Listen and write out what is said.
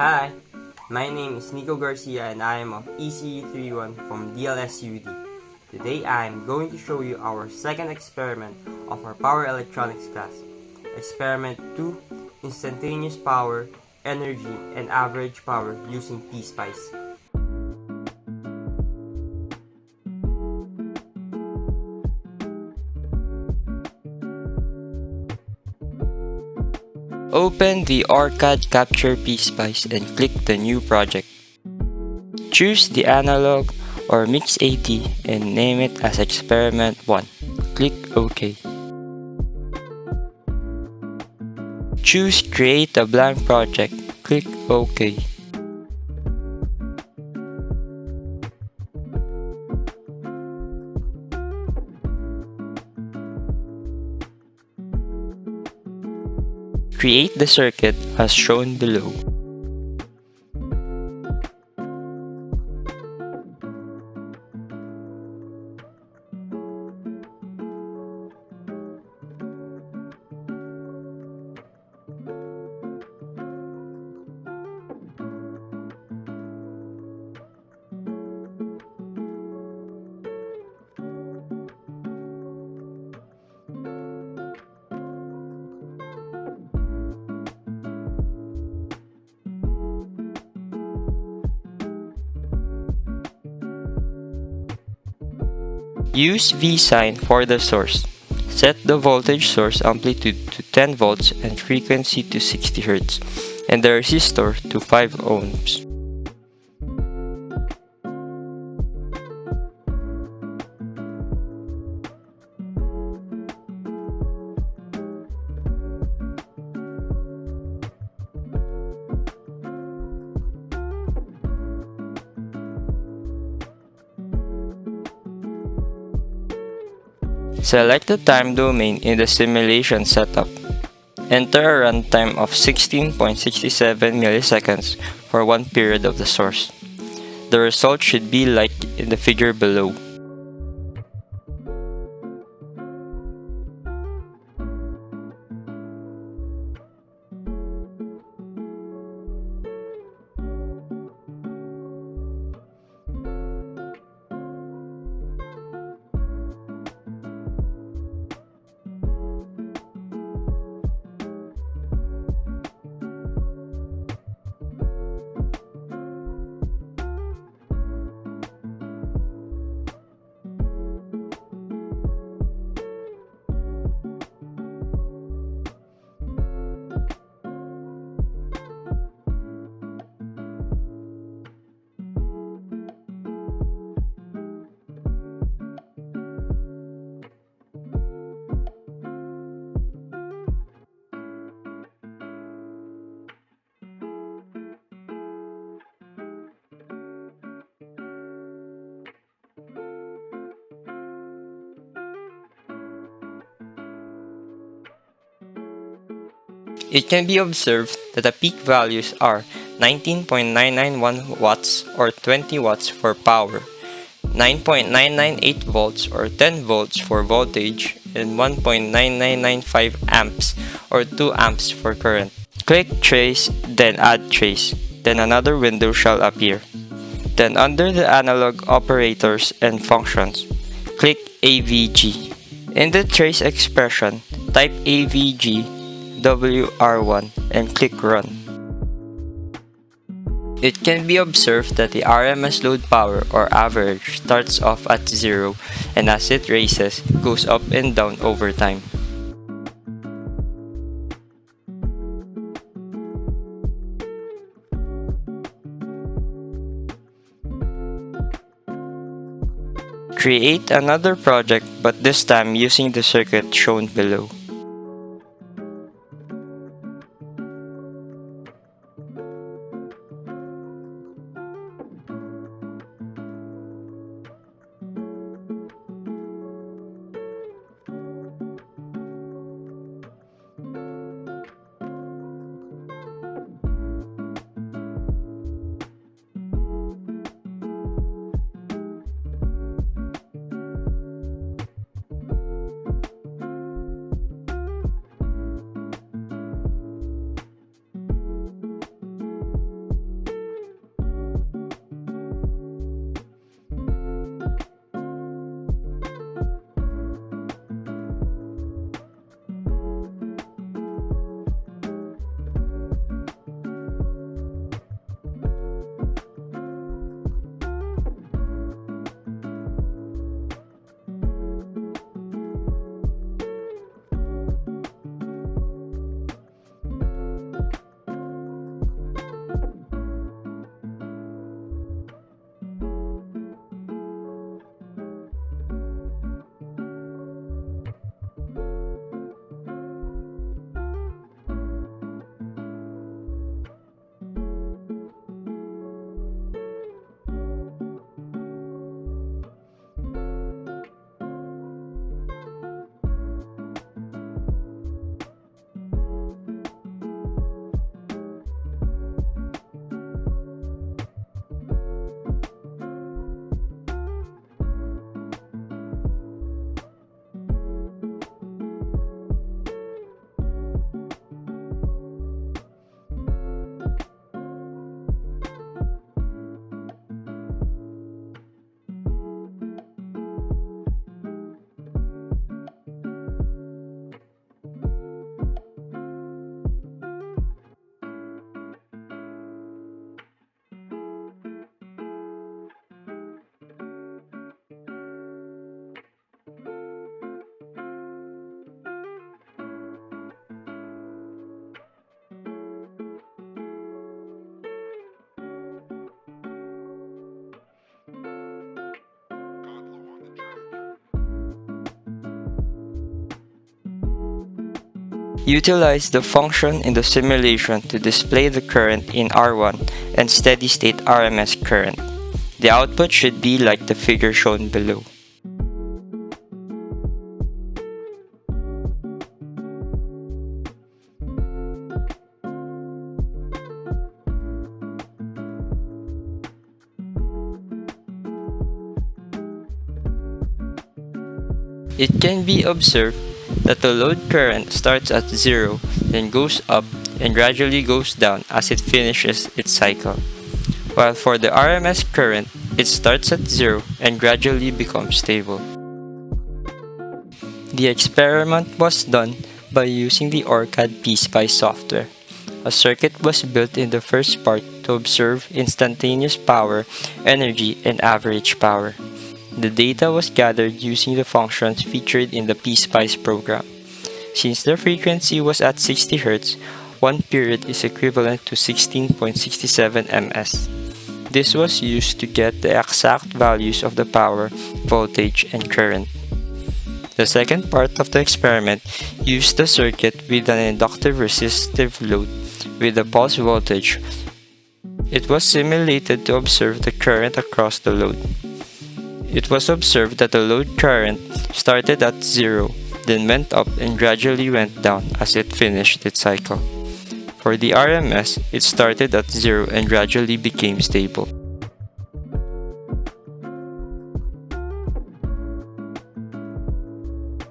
Hi, my name is Nico Garcia and I am of ECE31 from DLSUD. Today I am going to show you our second experiment of our Power Electronics class. Experiment 2, Instantaneous Power, Energy, and Average Power using PSpice. Open the OrCAD Capture PSpice and click the New Project. Choose the analog or Mix AT and name it as Experiment 1. Click OK. Choose Create a Blank Project. Click OK. Create the circuit as shown below. Use V sign for the source. Set the voltage source amplitude to 10 volts and frequency to 60 Hz, and the resistor to 5 ohms. Select the time domain in the simulation setup. Enter a runtime of 16.67 milliseconds for one period of the source. The result should be like in the figure below. It can be observed that the peak values are 19.991 watts or 20 watts for power, 9.998 volts or 10 volts for voltage, and 1.9995 amps or 2 amps for current. Click Trace, then Add Trace, then another window shall appear. Then under the analog operators and functions, click AVG. In the trace expression, type AVG WR1 and click Run. It can be observed that the RMS load power or average starts off at 0 and as it raises, goes up and down over time. Create another project, but this time using the circuit shown below. Utilize the function in the simulation to display the current in R1 and steady-state RMS current. The output should be like the figure shown below. It can be observed that the load current starts at 0, then goes up and gradually goes down as it finishes its cycle. While for the RMS current, it starts at 0 and gradually becomes stable. The experiment was done by using the ORCAD PSpice software. A circuit was built in the first part to observe instantaneous power, energy, and average power. The data was gathered using the functions featured in the PSpice program. Since the frequency was at 60 Hz, 1 period is equivalent to 16.67 ms. This was used to get the exact values of the power, voltage, and current. The second part of the experiment used the circuit with an inductive resistive load with a pulse voltage. It was simulated to observe the current across the load. It was observed that the load current started at 0, then went up and gradually went down as it finished its cycle. For the RMS, it started at 0 and gradually became stable.